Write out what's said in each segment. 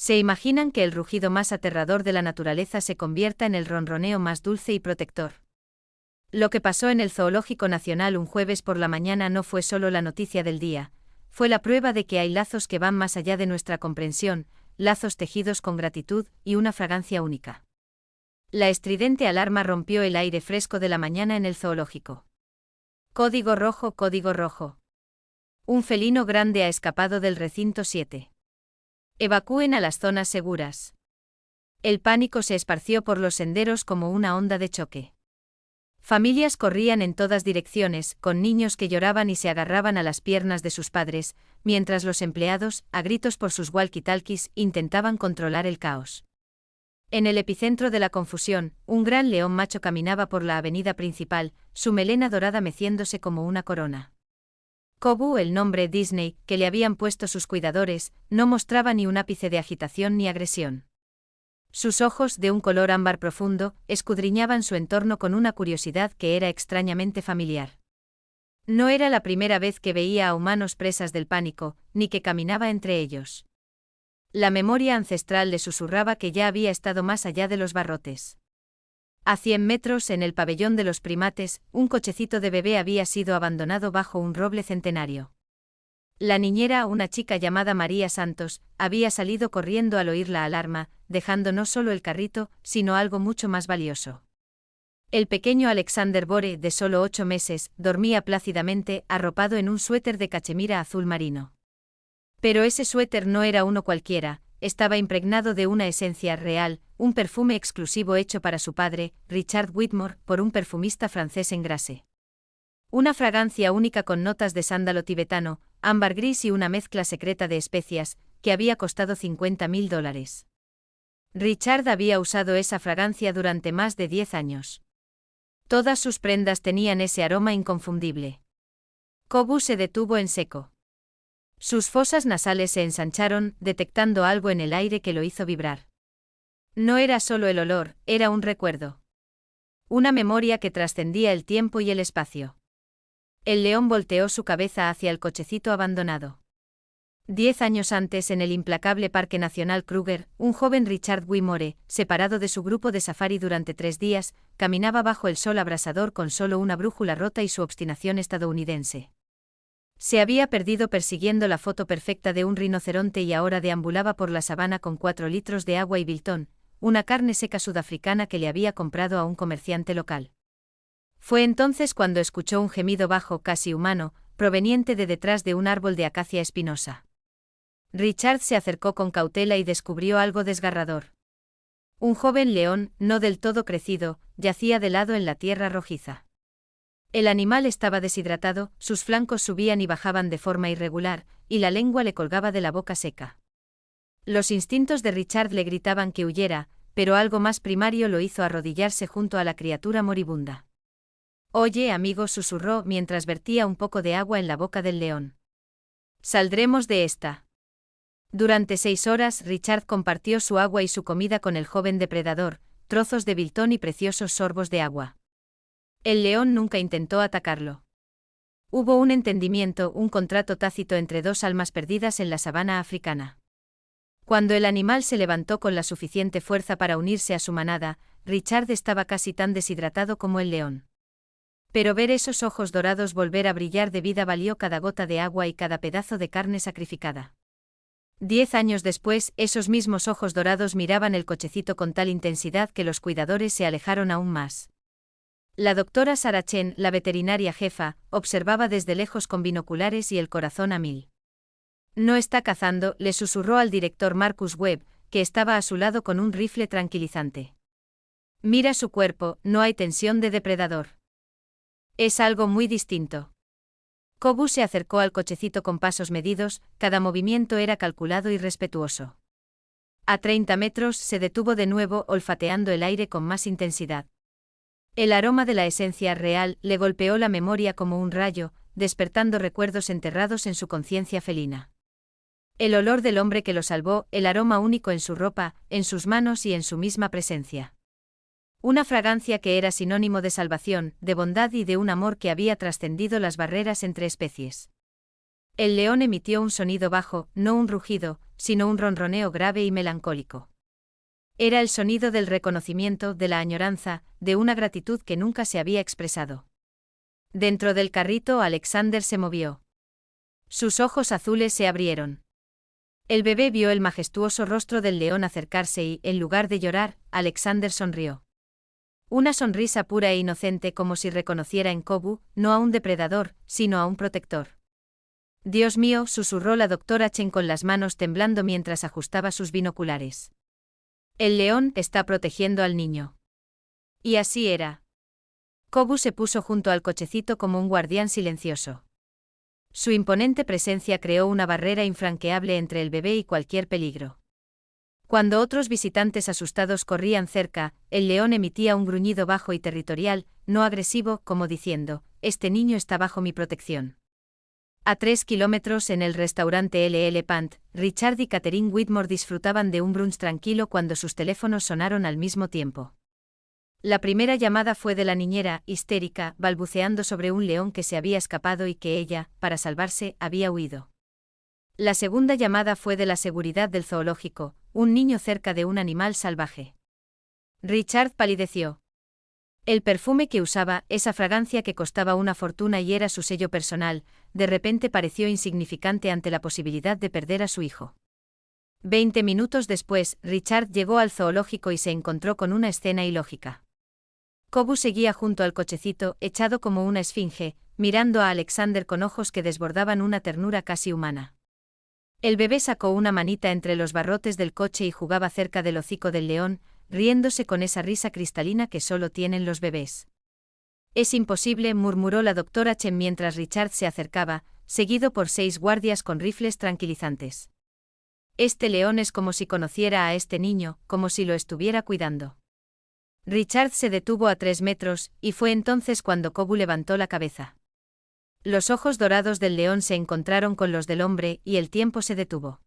¿Se imaginan que el rugido más aterrador de la naturaleza se convierta en el ronroneo más dulce y protector? Lo que pasó en el Zoológico Nacional un jueves por la mañana no fue solo la noticia del día, fue la prueba de que hay lazos que van más allá de nuestra comprensión, lazos tejidos con gratitud y una fragancia única. La estridente alarma rompió el aire fresco de la mañana en el zoológico. Código rojo, código rojo. Un felino grande ha escapado del recinto 7. Evacúen a las zonas seguras. El pánico se esparció por los senderos como una onda de choque. Familias corrían en todas direcciones, con niños que lloraban y se agarraban a las piernas de sus padres, mientras los empleados, a gritos por sus walkie-talkies, intentaban controlar el caos. En el epicentro de la confusión, un gran león macho caminaba por la avenida principal, su melena dorada meciéndose como una corona. Kobu, el nombre Disney, que le habían puesto sus cuidadores, no mostraba ni un ápice de agitación ni agresión. Sus ojos, de un color ámbar profundo, escudriñaban su entorno con una curiosidad que era extrañamente familiar. No era la primera vez que veía a humanos presas del pánico, ni que caminaba entre ellos. La memoria ancestral le susurraba que ya había estado más allá de los barrotes. A 100 metros, en el pabellón de los primates, un cochecito de bebé había sido abandonado bajo un roble centenario. La niñera, una chica llamada María Santos, había salido corriendo al oír la alarma, dejando no solo el carrito, sino algo mucho más valioso. El pequeño Alexander Bore, de solo 8 meses, dormía plácidamente, arropado en un suéter de cachemira azul marino. Pero ese suéter no era uno cualquiera, estaba impregnado de una esencia real, un perfume exclusivo hecho para su padre, Richard Whitmore, por un perfumista francés en Grasse. Una fragancia única con notas de sándalo tibetano, ámbar gris y una mezcla secreta de especias, que había costado $50.000. Richard había usado esa fragancia durante más de 10 años. Todas sus prendas tenían ese aroma inconfundible. Kobu se detuvo en seco. Sus fosas nasales se ensancharon, detectando algo en el aire que lo hizo vibrar. No era solo el olor, era un recuerdo. Una memoria que trascendía el tiempo y el espacio. El león volteó su cabeza hacia el cochecito abandonado. 10 años antes, en el implacable Parque Nacional Kruger, un joven Richard Whitmore, separado de su grupo de safari durante 3 días, caminaba bajo el sol abrasador con solo una brújula rota y su obstinación estadounidense. Se había perdido persiguiendo la foto perfecta de un rinoceronte y ahora deambulaba por la sabana con 4 litros de agua y biltón, una carne seca sudafricana que le había comprado a un comerciante local. Fue entonces cuando escuchó un gemido bajo, casi humano, proveniente de detrás de un árbol de acacia espinosa. Richard se acercó con cautela y descubrió algo desgarrador. Un joven león, no del todo crecido, yacía de lado en la tierra rojiza. El animal estaba deshidratado, sus flancos subían y bajaban de forma irregular, y la lengua le colgaba de la boca seca. Los instintos de Richard le gritaban que huyera, pero algo más primario lo hizo arrodillarse junto a la criatura moribunda. «Oye, amigo», susurró mientras vertía un poco de agua en la boca del león. «Saldremos de esta». Durante 6 horas Richard compartió su agua y su comida con el joven depredador, trozos de biltón y preciosos sorbos de agua. El león nunca intentó atacarlo. Hubo un entendimiento, un contrato tácito entre 2 almas perdidas en la sabana africana. Cuando el animal se levantó con la suficiente fuerza para unirse a su manada, Richard estaba casi tan deshidratado como el león. Pero ver esos ojos dorados volver a brillar de vida valió cada gota de agua y cada pedazo de carne sacrificada. 10 años después, esos mismos ojos dorados miraban el cochecito con tal intensidad que los cuidadores se alejaron aún más. La doctora Sarah Chen, la veterinaria jefa, observaba desde lejos con binoculares y el corazón a 1000. «No está cazando», le susurró al director Marcus Webb, que estaba a su lado con un rifle tranquilizante. «Mira su cuerpo, no hay tensión de depredador. Es algo muy distinto». Kobu se acercó al cochecito con pasos medidos, cada movimiento era calculado y respetuoso. A 30 metros se detuvo de nuevo, olfateando el aire con más intensidad. El aroma de la esencia real le golpeó la memoria como un rayo, despertando recuerdos enterrados en su conciencia felina. El olor del hombre que lo salvó, el aroma único en su ropa, en sus manos y en su misma presencia. Una fragancia que era sinónimo de salvación, de bondad y de un amor que había trascendido las barreras entre especies. El león emitió un sonido bajo, no un rugido, sino un ronroneo grave y melancólico. Era el sonido del reconocimiento, de la añoranza, de una gratitud que nunca se había expresado. Dentro del carrito Alexander se movió. Sus ojos azules se abrieron. El bebé vio el majestuoso rostro del león acercarse y, en lugar de llorar, Alexander sonrió. Una sonrisa pura e inocente como si reconociera en Kobu, no a un depredador, sino a un protector. Dios mío, susurró la doctora Chen con las manos temblando mientras ajustaba sus binoculares. El león está protegiendo al niño. Y así era. Kobu se puso junto al cochecito como un guardián silencioso. Su imponente presencia creó una barrera infranqueable entre el bebé y cualquier peligro. Cuando otros visitantes asustados corrían cerca, el león emitía un gruñido bajo y territorial, no agresivo, como diciendo, este niño está bajo mi protección. A 3 kilómetros en el restaurante LL Pant, Richard y Catherine Whitmore disfrutaban de un brunch tranquilo cuando sus teléfonos sonaron al mismo tiempo. La primera llamada fue de la niñera, histérica, balbuceando sobre un león que se había escapado y que ella, para salvarse, había huido. La segunda llamada fue de la seguridad del zoológico, un niño cerca de un animal salvaje. Richard palideció. El perfume que usaba, esa fragancia que costaba una fortuna y era su sello personal, de repente pareció insignificante ante la posibilidad de perder a su hijo. 20 minutos después, Richard llegó al zoológico y se encontró con una escena ilógica. Kobu seguía junto al cochecito, echado como una esfinge, mirando a Alexander con ojos que desbordaban una ternura casi humana. El bebé sacó una manita entre los barrotes del coche y jugaba cerca del hocico del león, riéndose con esa risa cristalina que solo tienen los bebés. Es imposible, murmuró la doctora Chen mientras Richard se acercaba, seguido por 6 guardias con rifles tranquilizantes. Este león es como si conociera a este niño, como si lo estuviera cuidando. Richard se detuvo a 3 metros, y fue entonces cuando Kobu levantó la cabeza. Los ojos dorados del león se encontraron con los del hombre, y el tiempo se detuvo.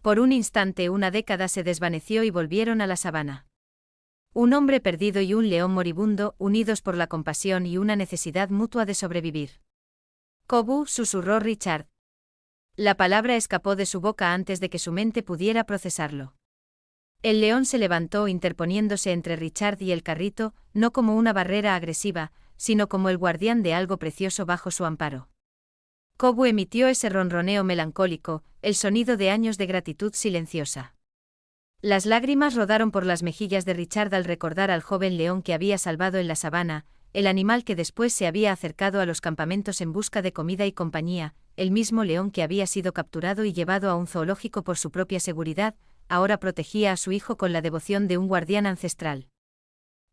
Por un instante una década se desvaneció y volvieron a la sabana. Un hombre perdido y un león moribundo, unidos por la compasión y una necesidad mutua de sobrevivir. Kobu, susurró Richard. La palabra escapó de su boca antes de que su mente pudiera procesarlo. El león se levantó interponiéndose entre Richard y el carrito, no como una barrera agresiva, sino como el guardián de algo precioso bajo su amparo. Kobu emitió ese ronroneo melancólico, el sonido de años de gratitud silenciosa. Las lágrimas rodaron por las mejillas de Richard al recordar al joven león que había salvado en la sabana, el animal que después se había acercado a los campamentos en busca de comida y compañía, el mismo león que había sido capturado y llevado a un zoológico por su propia seguridad, ahora protegía a su hijo con la devoción de un guardián ancestral.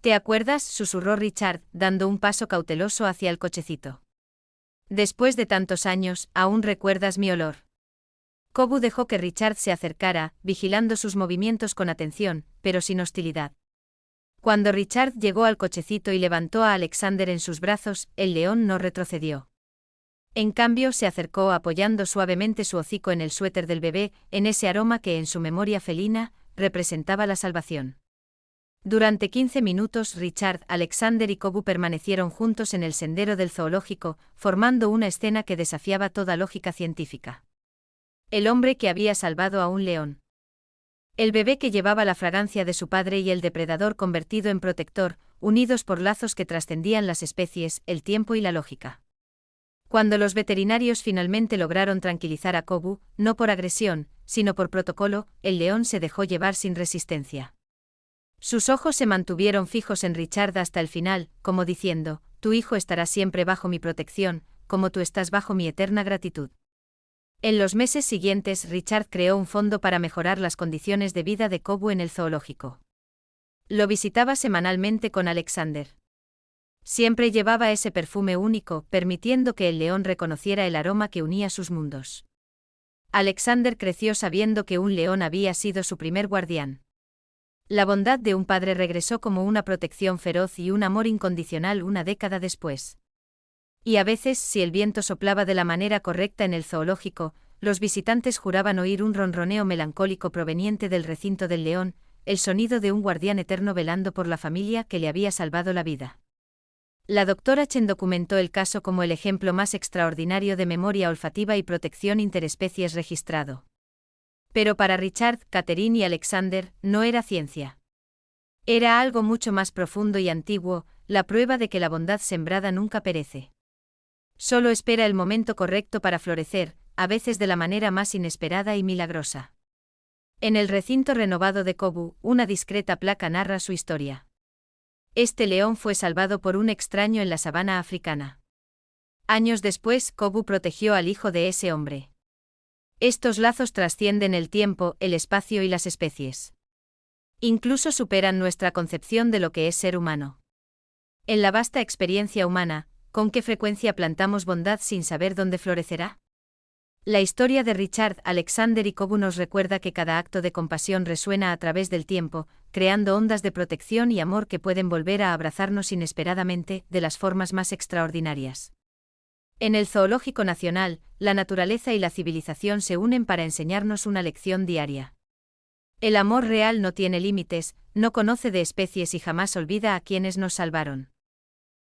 ¿Te acuerdas?, susurró Richard, dando un paso cauteloso hacia el cochecito. Después de tantos años, ¿aún recuerdas mi olor? Kobu dejó que Richard se acercara, vigilando sus movimientos con atención, pero sin hostilidad. Cuando Richard llegó al cochecito y levantó a Alexander en sus brazos, el león no retrocedió. En cambio, se acercó apoyando suavemente su hocico en el suéter del bebé, en ese aroma que en su memoria felina, representaba la salvación. Durante 15 minutos Richard, Alexander y Kobu permanecieron juntos en el sendero del zoológico, formando una escena que desafiaba toda lógica científica. El hombre que había salvado a un león. El bebé que llevaba la fragancia de su padre y el depredador convertido en protector, unidos por lazos que trascendían las especies, el tiempo y la lógica. Cuando los veterinarios finalmente lograron tranquilizar a Kobu, no por agresión, sino por protocolo, el león se dejó llevar sin resistencia. Sus ojos se mantuvieron fijos en Richard hasta el final, como diciendo, tu hijo estará siempre bajo mi protección, como tú estás bajo mi eterna gratitud. En los meses siguientes Richard creó un fondo para mejorar las condiciones de vida de Kobu en el zoológico. Lo visitaba semanalmente con Alexander. Siempre llevaba ese perfume único, permitiendo que el león reconociera el aroma que unía sus mundos. Alexander creció sabiendo que un león había sido su primer guardián. La bondad de un padre regresó como una protección feroz y un amor incondicional una década después. Y a veces, si el viento soplaba de la manera correcta en el zoológico, los visitantes juraban oír un ronroneo melancólico proveniente del recinto del león, el sonido de un guardián eterno velando por la familia que le había salvado la vida. La doctora Chen documentó el caso como el ejemplo más extraordinario de memoria olfativa y protección interespecies registrado. Pero para Richard, Catherine y Alexander, no era ciencia. Era algo mucho más profundo y antiguo, la prueba de que la bondad sembrada nunca perece. Solo espera el momento correcto para florecer, a veces de la manera más inesperada y milagrosa. En el recinto renovado de Kobu, una discreta placa narra su historia. Este león fue salvado por un extraño en la sabana africana. Años después, Kobu protegió al hijo de ese hombre. Estos lazos trascienden el tiempo, el espacio y las especies. Incluso superan nuestra concepción de lo que es ser humano. En la vasta experiencia humana, ¿con qué frecuencia plantamos bondad sin saber dónde florecerá? La historia de Richard, Alexander y Kobu nos recuerda que cada acto de compasión resuena a través del tiempo, creando ondas de protección y amor que pueden volver a abrazarnos inesperadamente, de las formas más extraordinarias. En el Zoológico Nacional, la naturaleza y la civilización se unen para enseñarnos una lección diaria. El amor real no tiene límites, no conoce de especies y jamás olvida a quienes nos salvaron.